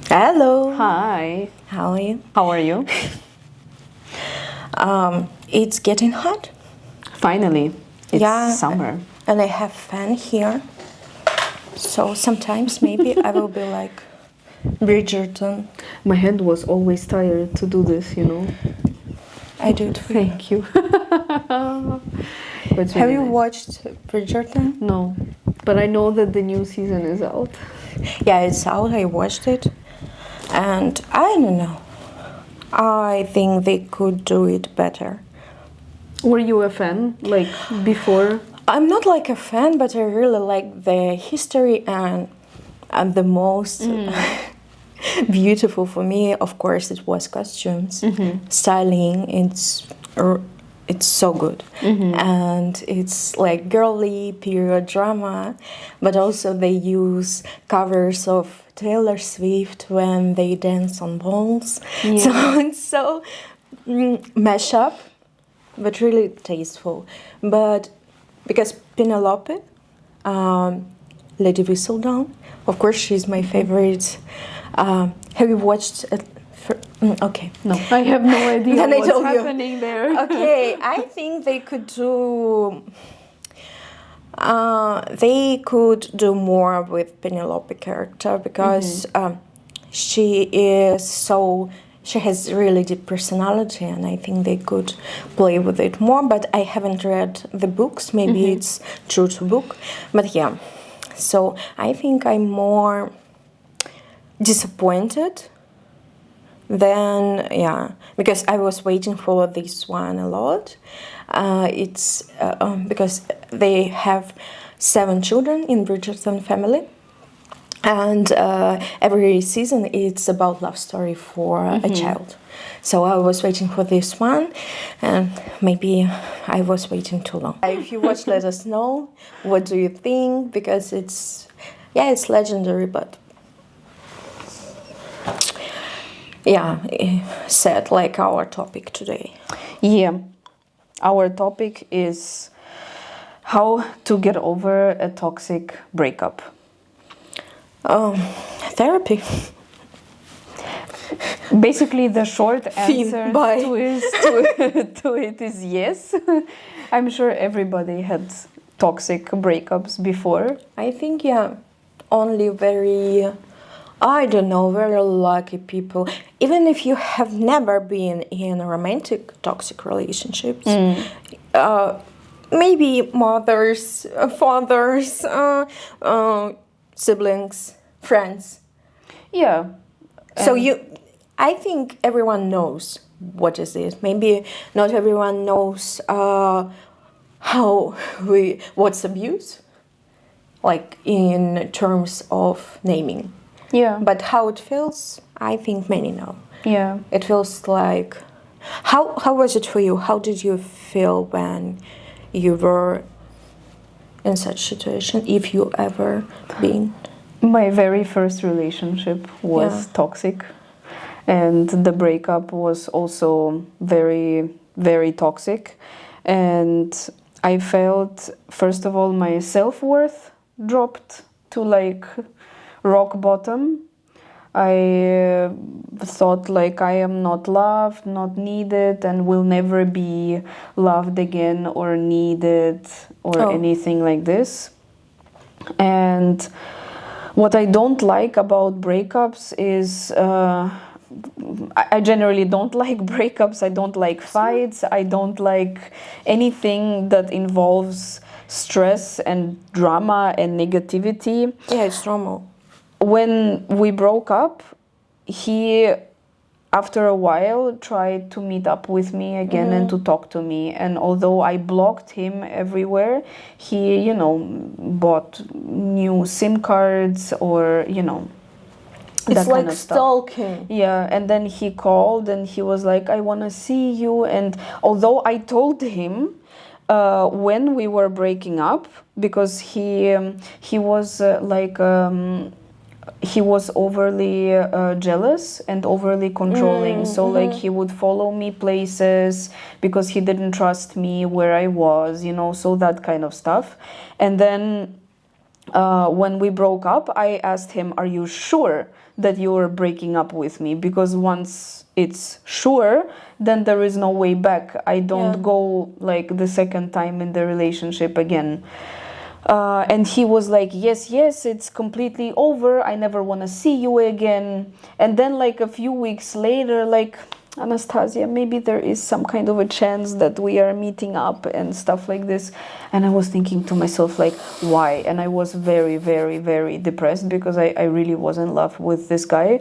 Hello. Hi. How are you? How are you? It's getting hot. Finally, it's summer. And I have fan here. So sometimes maybe I will be like Bridgerton. My hand was always tired to do this, I do it for you. Thank you. But it's Have really you nice. watched Bridgerton? No, but I know that the new season is out. Yeah, it's out. I watched it. And I don't know. I think they could do it better. Were you a fan, like, before? I'm not like a fan, but I really like the history and the most beautiful for me, of course, it was costumes, styling. It's so good, and it's like girly period drama, but also they use covers of Taylor Swift when they dance on balls. Yeah. So it's so mashup, but really tasteful. But because Penelope, Lady Whistledown, of course, she's my favorite. Have you watched it? Okay. No, I have no idea Then I what's told you. happening there. Okay, I think they could do. They could do more with Penelope character because she has really deep personality, and I think they could play with it more. But I haven't read the books. Maybe it's true to book, but yeah. So I think I'm more disappointed than because I was waiting for this one a lot. It's because they have 7 children in Bridgerton family. And every season it's about love story for a child. So I was waiting for this one, and maybe I was waiting too long. If you watch, let us know. What do you think? Because it's legendary, but sad like our topic today. Yeah, our topic is how to get over a toxic breakup. Therapy. Basically, the short answer Bye. to it is yes. I'm sure everybody had toxic breakups before. I think, only very lucky people. Even if you have never been in romantic toxic relationships, maybe mothers, fathers, siblings, friends. Yeah. So I think everyone knows what is it. Maybe not everyone knows what's abuse, like in terms of naming. Yeah. But how it feels, I think many know. Yeah. It feels like, how was it for you? How did you feel when you were in such situation, if you ever been? My very first relationship was toxic, and the breakup was also very, very toxic. And I felt, first of all, my self-worth dropped to like rock bottom. I thought like I am not loved, not needed, and will never be loved again or needed or anything like this. And what I don't like about breakups is I generally don't like breakups. I don't like fights. I don't like anything that involves stress and drama and negativity. Yeah, it's normal. When we broke up, he, after a while, tried to meet up with me again and to talk to me. And although I blocked him everywhere, he, bought new SIM cards or, It's that like kind of stuff. stalking. Yeah, and then he called and he was like, I want to see you. And although I told him when we were breaking up, because he was he was overly jealous and overly controlling. So like he would follow me places because he didn't trust me where I was, so that kind of stuff. And then when we broke up, I asked him, "Are you sure that you're breaking up with me? Because once it's sure, then there is no way back. I don't go like the second time in the relationship again." And he was like, yes, it's completely over. I never want to see you again. And then like a few weeks later, like, "Anastasia, maybe there is some kind of a chance that we are meeting up," and stuff like this. And I was thinking to myself, like, why? And I was very, very, very depressed because I really was in love with this guy.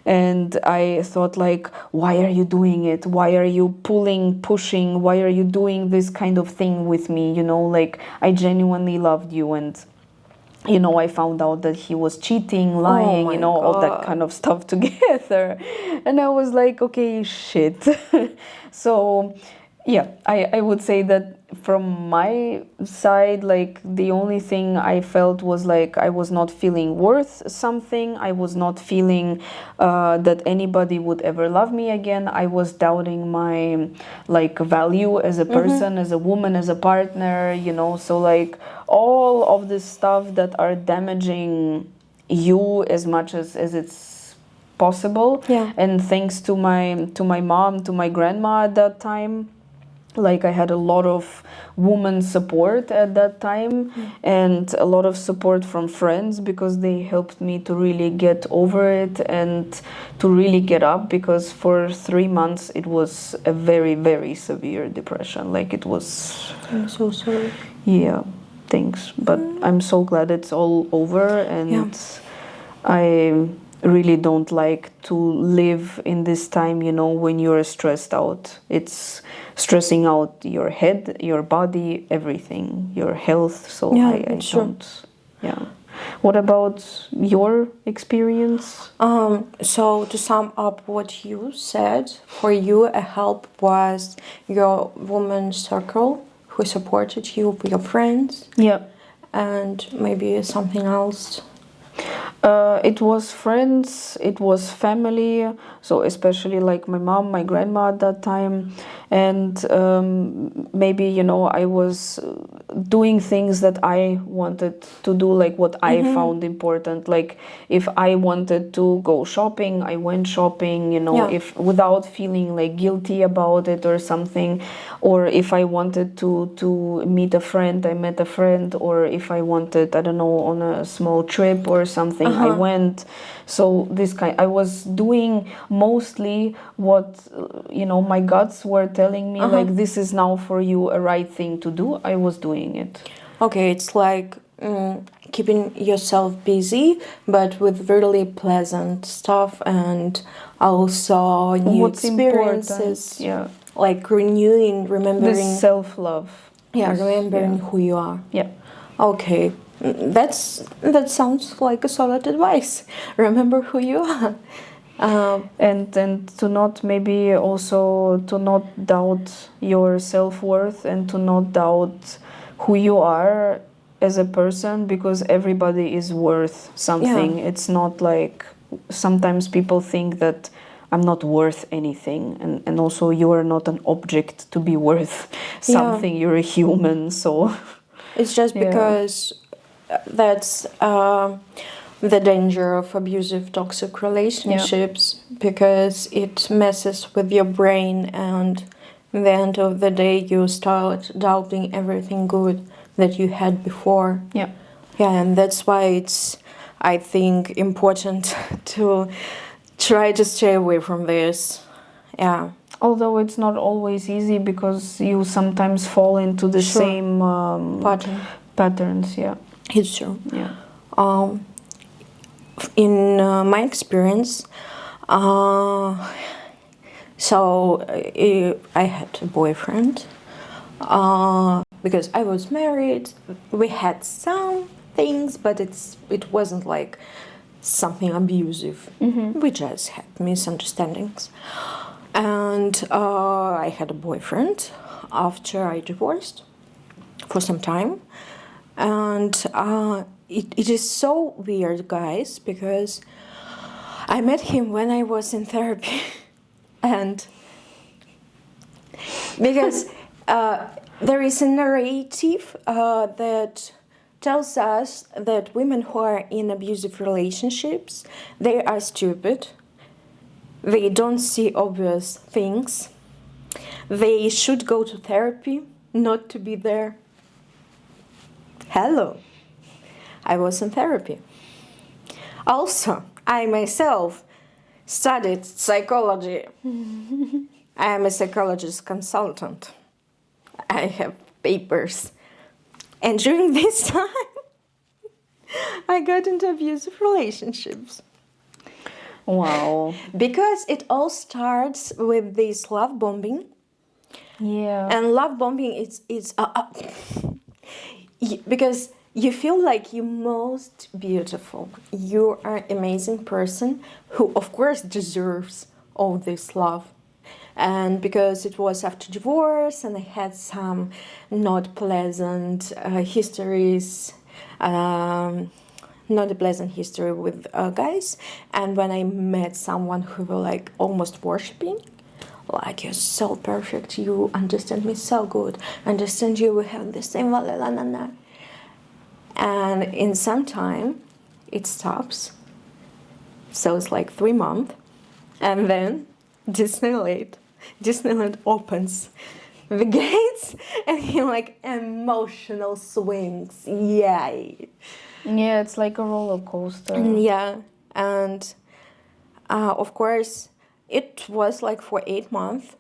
And I thought, like, why are you doing it? Why are you pushing? Why are you doing this kind of thing with me? You know, like, I genuinely loved you, and I found out that he was cheating, lying, all that kind of stuff together. And I was like, okay, shit. So, yeah, I would say that from my side, like, the only thing I felt was like I was not feeling worth something. I was not feeling that anybody would ever love me again. I was doubting my, like, value as a person, as a woman, as a partner, so, like, all of this stuff that are damaging you as much as it's possible. And thanks to my mom, to my grandma at that time, like, I had a lot of woman support at that time, and a lot of support from friends, because they helped me to really get over it and to really get up, because for 3 months it was a very, very severe depression. Like, it was... I'm so sorry. Yeah, thanks. But I'm so glad it's all over, and I really don't like to live in this time, when you're stressed out. It's stressing out your head, your body, everything, your health. So I don't. Yeah. What about your experience? So to sum up what you said, for you a help was your woman circle who supported you, your friends. Yeah. And maybe something else. It was friends, it was family, so especially like my mom, my grandma at that time, and maybe, I was doing things that I wanted to do, like what I found important. Like, if I wanted to go shopping, I went shopping, if without feeling like guilty about it or something. Or if I wanted to meet a friend, I met a friend. Or if I wanted, I don't know, on a small trip or something, I went. So I was doing mostly what, my guts were telling me, like, this is now for you a right thing to do. I was doing it. Okay, it's like keeping yourself busy, but with really pleasant stuff, and also new experiences. Yeah. Like remembering... This self-love. Yeah, remembering who you are. Yeah. Okay, that sounds like a solid advice. Remember who you are. And to not, maybe also to not doubt your self-worth, and to not doubt who you are as a person, because everybody is worth something. It's not like, sometimes people think that I'm not worth anything, and also you are not an object to be worth something. You're a human, so it's just because that's the danger of abusive, toxic relationships, because it messes with your brain, and at the end of the day you start doubting everything good that you had before. And that's why it's, I think, important to try to stay away from this. Although it's not always easy, because you sometimes fall into the same patterns. It's true. In my experience, so I had a boyfriend, because I was married. We had some things, but it wasn't like something abusive. We just had misunderstandings. And I had a boyfriend after I divorced for some time. And it is so weird, guys, because I met him when I was in therapy. And because there is a narrative that tells us that women who are in abusive relationships, they are stupid. They don't see obvious things. They should go to therapy, not to be there. Hello. I was in therapy. Also, I myself studied psychology. I am a psychologist consultant. I have papers. And during this time, I got into abusive relationships. Wow. Because it all starts with this love bombing. Yeah. And love bombing is because you feel like you're most beautiful. You are an amazing person who, of course, deserves all this love. And because it was after divorce and I had some not pleasant histories, not a pleasant history with guys. And when I met someone who were like almost worshipping, like, you're so perfect, you understand me so good, understand you, we have the same and in some time it stops, so it's like 3 months, and then Disneyland opens the gates and he like emotional swings. Yay. Yeah, it's like a roller coaster. Yeah, and of course it was like for 8 months,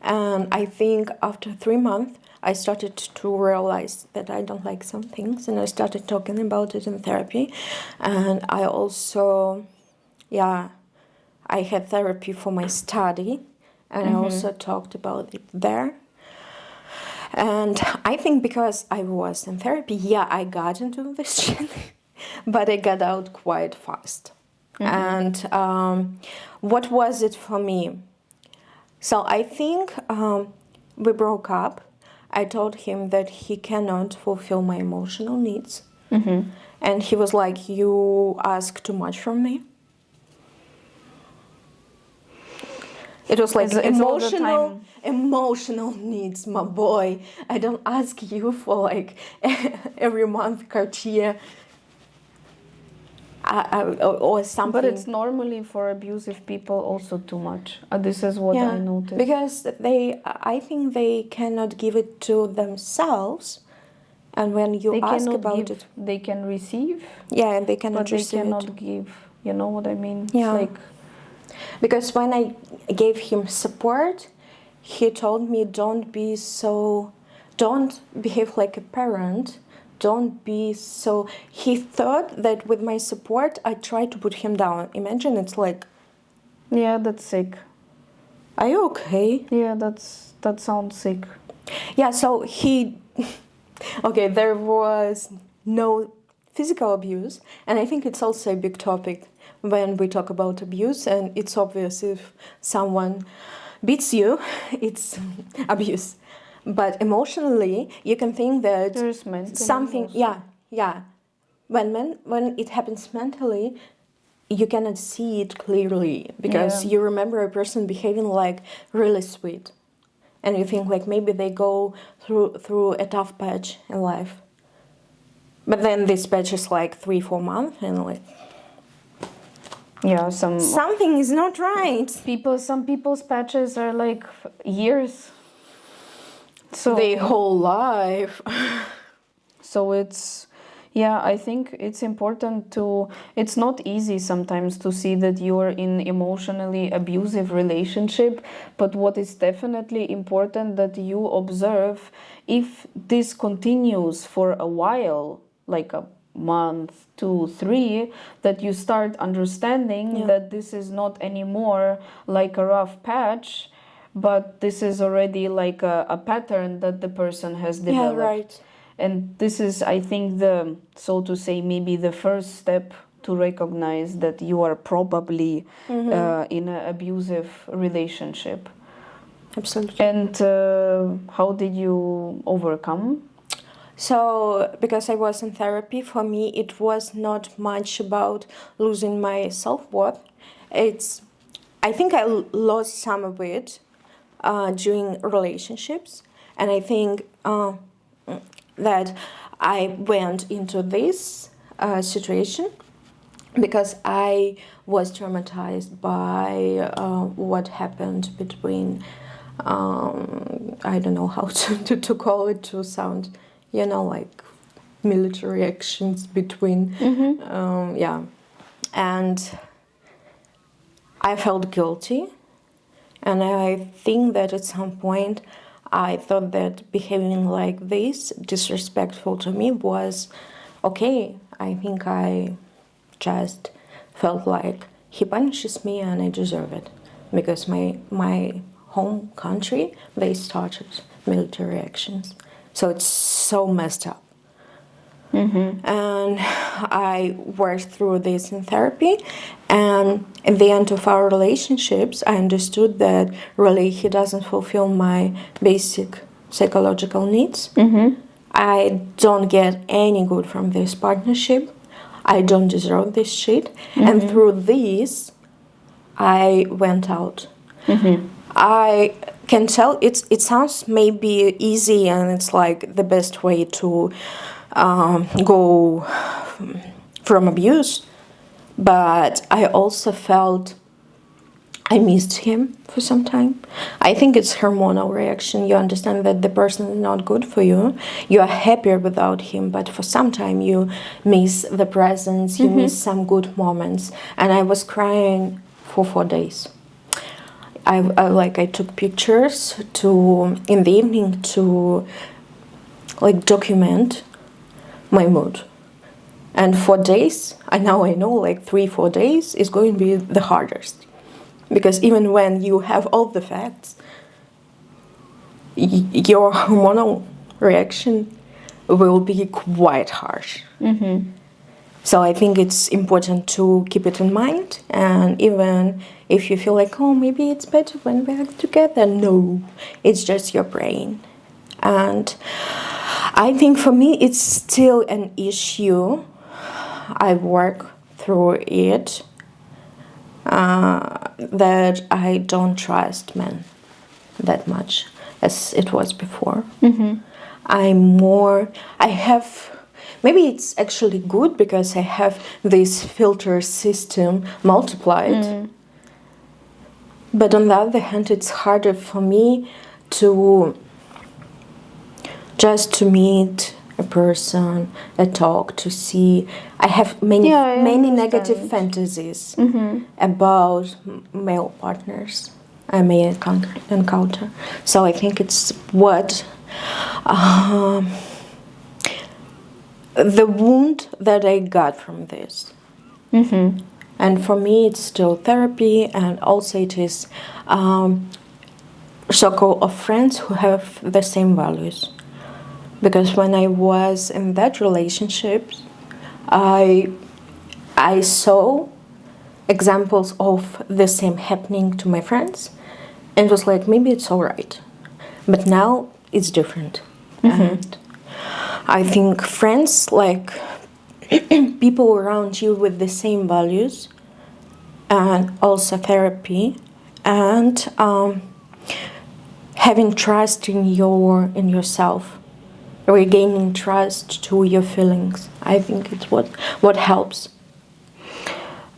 and I think after 3 months I started to realize that I don't like some things, and I started talking about it in therapy. And I also, I had therapy for my study, and I also talked about it there. And I think because I was in therapy, I got into this shit, but I got out quite fast. And what was it for me? So I think we broke up. I told him that he cannot fulfill my emotional needs. And he was like, you ask too much from me. It was like emotional needs, my boy. I don't ask you for like every month Cartier or something. But it's normally for abusive people also too much. This is what I noticed. Because I think they cannot give it to themselves, and when you ask about it, they can receive. Yeah, and they cannot but they receive cannot it. give. You know what I mean? Yeah. It's like, because when I gave him support, he told me, don't behave like a parent. Don't be so... He thought that with my support, I tried to put him down. Imagine, it's like... Yeah, that's sick. Are you okay? Yeah, that sounds sick. Yeah, so he... Okay, there was no physical abuse, and I think it's also a big topic when we talk about abuse, and it's obvious if someone beats you, it's abuse. But emotionally, you can think that There's mental something, when it happens mentally, you cannot see it clearly because you remember a person behaving like really sweet, and you think like maybe they go through a tough patch in life, but then this patch is like 3-4 months, and like something is not right. Some people's patches are like years. So their whole life. So I think it's important to... It's not easy sometimes to see that you're in emotionally abusive relationship, but what is definitely important that you observe if this continues for a while, like a month, 2, 3, that you start understanding that this is not anymore like a rough patch, but this is already like a pattern that the person has developed. Yeah, right. And this is, I think, so to say, maybe the first step to recognize that you are probably in an abusive relationship. Absolutely. And how did you overcome? So, because I was in therapy, for me, it was not much about losing my self-worth. I think I lost some of it during relationships, and I think that I went into this situation because I was traumatized by what happened between, I don't know how to call it to sound, like military actions between, and I felt guilty, and I think that at some point I thought that behaving like this, disrespectful to me, was okay. I think I just felt like he punishes me and I deserve it because my home country, they started military actions. So it's so messed up. And I worked through this in therapy, and at the end of our relationships I understood that really he doesn't fulfill my basic psychological needs. I don't get any good from this partnership. I don't deserve this shit. And through this I went out. I can tell it sounds maybe easy and it's like the best way to go from abuse, but I also felt I missed him for some time. I think it's hormonal reaction. You understand that the person is not good for you. You are happier without him, but for some time you miss the presence, you miss some good moments. And I was crying for 4 days. I took pictures in the evening to document my mood. And 4 days, I know 3-4 days is going to be the hardest. Because even when you have all the facts, your hormonal reaction will be quite harsh. So I think it's important to keep it in mind. And even if you feel like, oh, maybe it's better when we're together, no, it's just your brain. And I think for me, it's still an issue. I work through it. That I don't trust men that much as it was before. Maybe it's actually good because I have this filter system multiplied. But on the other hand, it's harder for me to meet a person, a talk, to see. I have many negative fantasies about male partners I may encounter. So I think it's the wound that I got from this. And for me, it's still therapy, and also it is circle of friends who have the same values. Because when I was in that relationship, I saw examples of the same happening to my friends, and it was like, maybe it's all right. But now it's different. And I think friends, like people around you with the same values, and also therapy, and having trust in yourself, regaining trust to your feelings. I think it's what helps.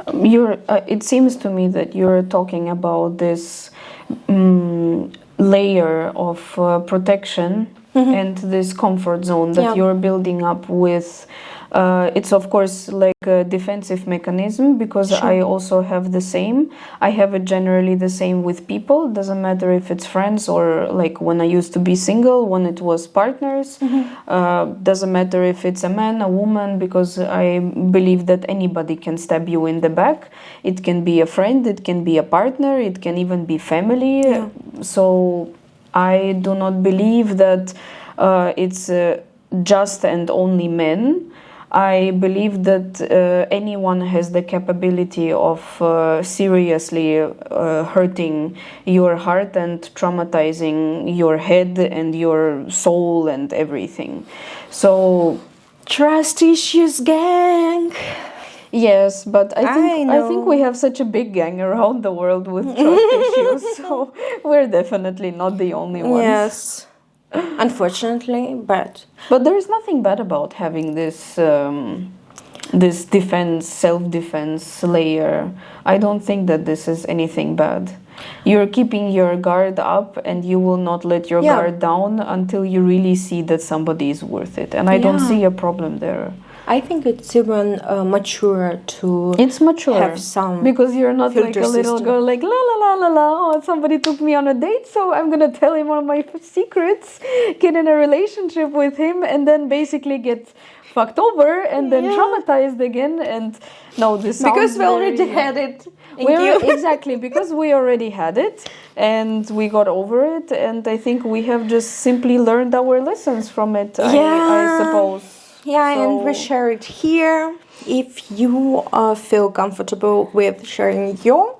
It seems to me that you're talking about this layer of protection and this comfort zone that you're building up with. It's of course like a defensive mechanism, because I also have the same. I have it generally the same with people. Doesn't matter if it's friends or like when I used to be single, when it was partners. Doesn't matter if it's a man, a woman, because I believe that anybody can stab you in the back. It can be a friend, it can be a partner, it can even be family. So I do not believe that it's just and only men. I believe that anyone has the capability of seriously hurting your heart and traumatizing your head and your soul and everything. So, trust issues, gang. Yes, but I think we have such a big gang around the world with trust issues, so we're definitely not the only ones. Yes. unfortunately, but there is nothing bad about having this this defense, self-defense layer. I don't think that this is anything bad. You're keeping your guard up, and you will not let your guard down until you really see that somebody is worth it. And I don't see a problem there. I think it's even mature to It's mature have some, because you're not like a little girl like la la la la la. Oh, somebody took me on a date, so I'm gonna tell him all my secrets, get in a relationship with him, and then basically get fucked over and then traumatized again. And no, this because we already had it. Exactly, because we already had it and we got over it, and I think we have just simply learned our lessons from it. I suppose. Yeah, and we share it here. If you feel comfortable with sharing your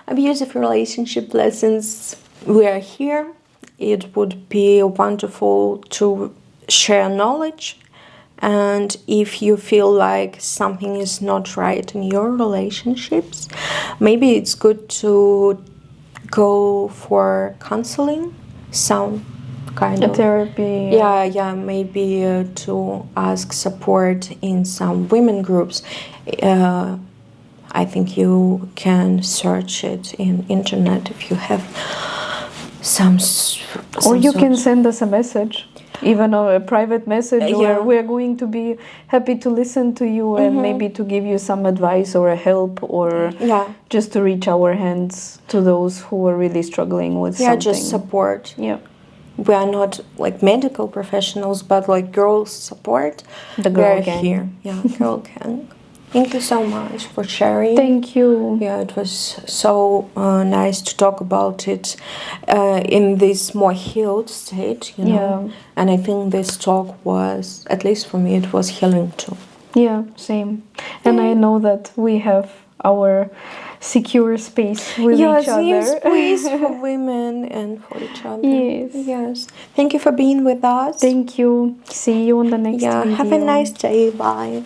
abusive relationship lessons, we are here. It would be wonderful to share knowledge. And if you feel like something is not right in your relationships, maybe it's good to go for counseling, some kind of therapy. Maybe to ask support in some women groups. I think you can search it in internet if you have some or you can send us a message, even a private message, where we're going to be happy to listen to you and maybe to give you some advice or a help, or just to reach our hands to those who are really struggling with something. Just support. We are not like medical professionals, but like girls support. The girl gang. Here. Girl gang. Thank you so much for sharing. Thank you. Yeah, it was so nice to talk about it in this more healed state, you know. And I think this talk was, at least for me, it was healing too. Yeah, same. And I know that we have our secure space with each other. Space for women and for each other. Yes. Thank you for being with us. Thank you. See you on the next video. Have a nice day. Bye.